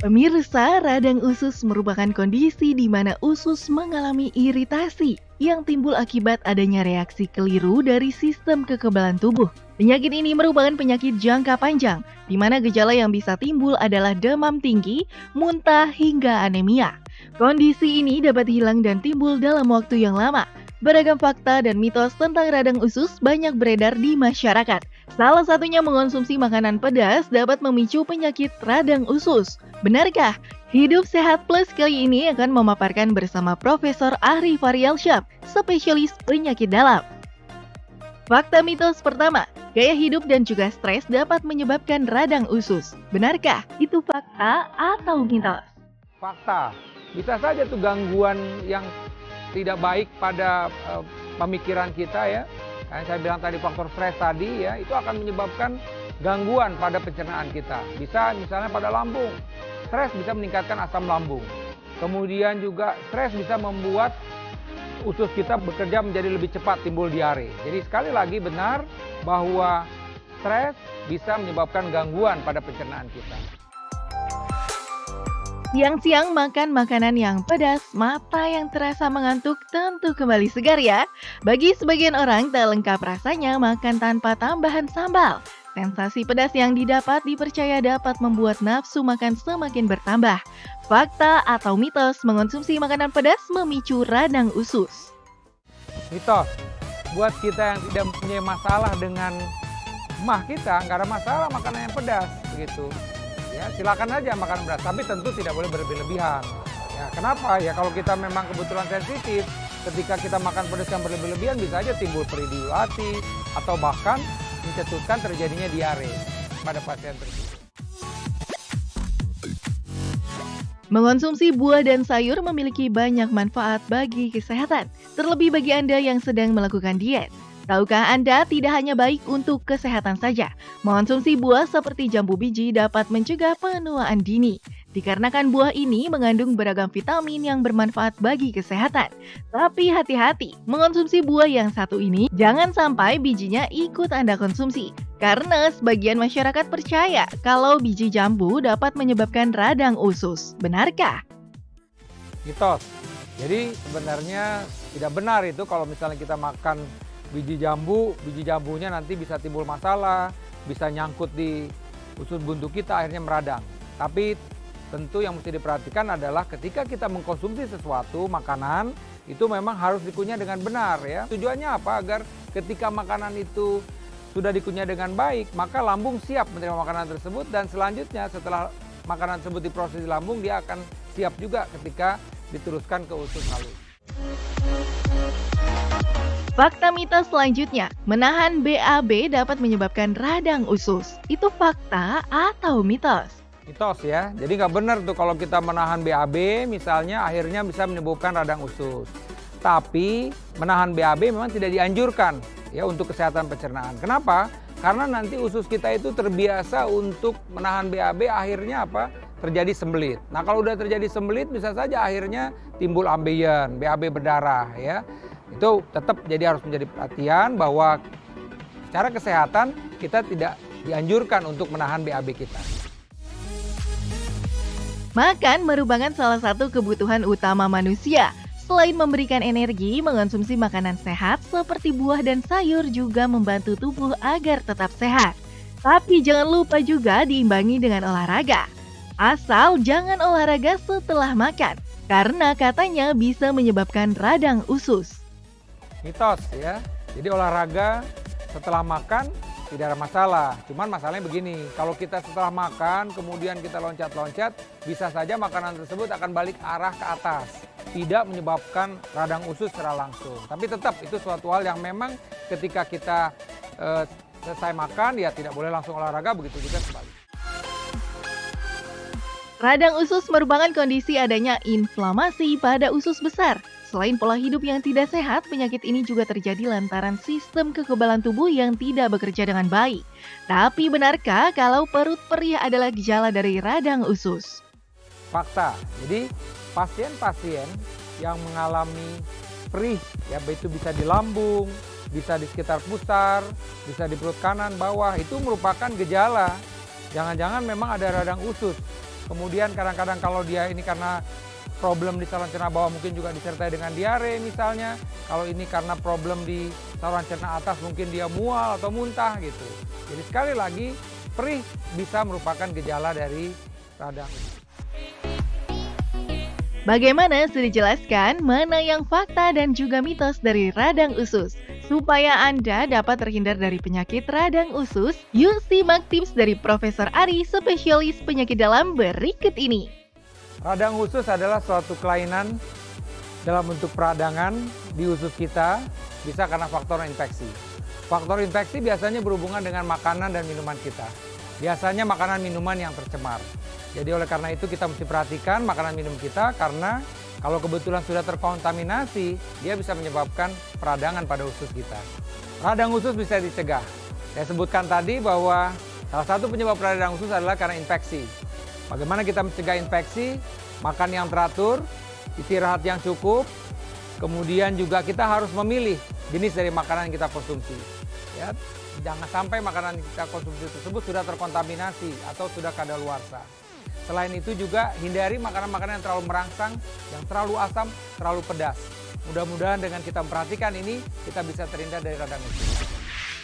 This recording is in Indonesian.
Pemirsa, radang usus merupakan kondisi di mana usus mengalami iritasi yang timbul akibat adanya reaksi keliru dari sistem kekebalan tubuh. Penyakit ini merupakan penyakit jangka panjang, di mana gejala yang bisa timbul adalah demam tinggi, muntah, hingga anemia. Kondisi ini dapat hilang dan timbul dalam waktu yang lama. Beragam fakta dan mitos tentang radang usus banyak beredar di masyarakat. Salah satunya mengonsumsi makanan pedas dapat memicu penyakit radang usus. Benarkah? Hidup Sehat Plus kali ini akan memaparkan bersama Profesor Ahri Faryalsyah, spesialis penyakit dalam. Fakta mitos pertama, gaya hidup dan juga stres dapat menyebabkan radang usus. Benarkah? Itu fakta atau mitos? Fakta. Bisa saja tuh gangguan yang tidak baik pada pemikiran kita ya. Yang saya bilang tadi faktor stres tadi ya, itu akan menyebabkan gangguan pada pencernaan kita. Bisa misalnya pada lambung. Stres bisa meningkatkan asam lambung. Kemudian juga stres bisa membuat usus kita bekerja menjadi lebih cepat timbul diare. Jadi sekali lagi benar bahwa stres bisa menyebabkan gangguan pada pencernaan kita. Siang-siang makan makanan yang pedas, mata yang terasa mengantuk tentu kembali segar ya. Bagi sebagian orang tak lengkap rasanya makan tanpa tambahan sambal. Sensasi pedas yang didapat dipercaya dapat membuat nafsu makan semakin bertambah. Fakta atau mitos mengonsumsi makanan pedas memicu radang usus? Mitos, buat kita yang tidak punya masalah dengan mah kita, nggak ada masalah makanan yang pedas begitu. Ya, silakan aja makan beras, tapi tentu tidak boleh berlebih-lebihan. Ya, kenapa? Ya kalau kita memang kebetulan sensitif, ketika kita makan pedas yang berlebih-lebihan bisa aja timbul perih di hati atau bahkan mencetuskan terjadinya diare pada pasien tersebut. Mengonsumsi buah dan sayur memiliki banyak manfaat bagi kesehatan, terlebih bagi Anda yang sedang melakukan diet. Tahukah Anda tidak hanya baik untuk kesehatan saja, mengonsumsi buah seperti jambu biji dapat mencegah penuaan dini. Dikarenakan buah ini mengandung beragam vitamin yang bermanfaat bagi kesehatan. Tapi hati-hati, mengonsumsi buah yang satu ini jangan sampai bijinya ikut Anda konsumsi. Karena sebagian masyarakat percaya kalau biji jambu dapat menyebabkan radang usus. Benarkah? Mitos. Jadi sebenarnya tidak benar itu kalau misalnya kita makan biji jambunya nanti bisa timbul masalah, bisa nyangkut di usus buntu kita akhirnya meradang. Tapi tentu yang mesti diperhatikan adalah ketika kita mengkonsumsi sesuatu makanan itu memang harus dikunyah dengan benar ya. Tujuannya apa? Agar ketika makanan itu sudah dikunyah dengan baik, maka lambung siap menerima makanan tersebut dan selanjutnya setelah makanan tersebut diproses di lambung dia akan siap juga ketika diteruskan ke usus halus. Fakta mitos selanjutnya, menahan BAB dapat menyebabkan radang usus. Itu fakta atau mitos? Mitos ya, jadi nggak benar tuh kalau kita menahan BAB misalnya akhirnya bisa menyebabkan radang usus. Tapi menahan BAB memang tidak dianjurkan ya untuk kesehatan pencernaan. Kenapa? Karena nanti usus kita itu terbiasa untuk menahan BAB akhirnya apa? Terjadi sembelit. Nah kalau udah terjadi sembelit bisa saja akhirnya timbul ambeien, BAB berdarah ya. Itu tetap jadi harus menjadi perhatian bahwa secara kesehatan kita tidak dianjurkan untuk menahan BAB kita. Makan merupakan salah satu kebutuhan utama manusia. Selain memberikan energi, mengonsumsi makanan sehat seperti buah dan sayur juga membantu tubuh agar tetap sehat. Tapi jangan lupa juga diimbangi dengan olahraga. Asal jangan olahraga setelah makan, karena katanya bisa menyebabkan radang usus. Mitos ya, jadi olahraga setelah makan tidak ada masalah. Cuman masalahnya begini, kalau kita setelah makan kemudian kita loncat-loncat, bisa saja makanan tersebut akan balik arah ke atas. Tidak menyebabkan radang usus secara langsung. Tapi tetap itu suatu hal yang memang ketika kita selesai makan ya tidak boleh langsung olahraga, begitu juga sebaliknya. Radang usus merupakan kondisi adanya inflamasi pada usus besar. Selain pola hidup yang tidak sehat, penyakit ini juga terjadi lantaran sistem kekebalan tubuh yang tidak bekerja dengan baik. Tapi benarkah kalau perut perih adalah gejala dari radang usus? Fakta, jadi pasien-pasien yang mengalami perih, ya itu bisa di lambung, bisa di sekitar pusar, bisa di perut kanan, bawah, itu merupakan gejala. Jangan-jangan memang ada radang usus. Kemudian kadang-kadang kalau dia ini karena problem di saluran cerna bawah mungkin juga disertai dengan diare misalnya. Kalau ini karena problem di saluran cerna atas mungkin dia mual atau muntah gitu. Jadi sekali lagi perih bisa merupakan gejala dari radang usus. Bagaimana sudah dijelaskan mana yang fakta dan juga mitos dari radang usus? Supaya Anda dapat terhindar dari penyakit radang usus, yuk simak tips dari Profesor Ari, spesialis penyakit dalam berikut ini. Radang usus adalah suatu kelainan dalam bentuk peradangan di usus kita, bisa karena faktor infeksi. Faktor infeksi biasanya berhubungan dengan makanan dan minuman kita. Biasanya makanan minuman yang tercemar. Jadi oleh karena itu kita mesti perhatikan makanan minum kita, karena kalau kebetulan sudah terkontaminasi, dia bisa menyebabkan peradangan pada usus kita. Radang usus bisa dicegah. Saya sebutkan tadi bahwa salah satu penyebab radang usus adalah karena infeksi. Bagaimana kita mencegah infeksi? Makan yang teratur, istirahat yang cukup, kemudian juga kita harus memilih jenis dari makanan yang kita konsumsi. Ya, jangan sampai makanan yang kita konsumsi tersebut sudah terkontaminasi atau sudah kadaluarsa. Selain itu juga hindari makanan-makanan yang terlalu merangsang, yang terlalu asam, terlalu pedas. Mudah-mudahan dengan kita memperhatikan ini, kita bisa terhindar dari radang usus.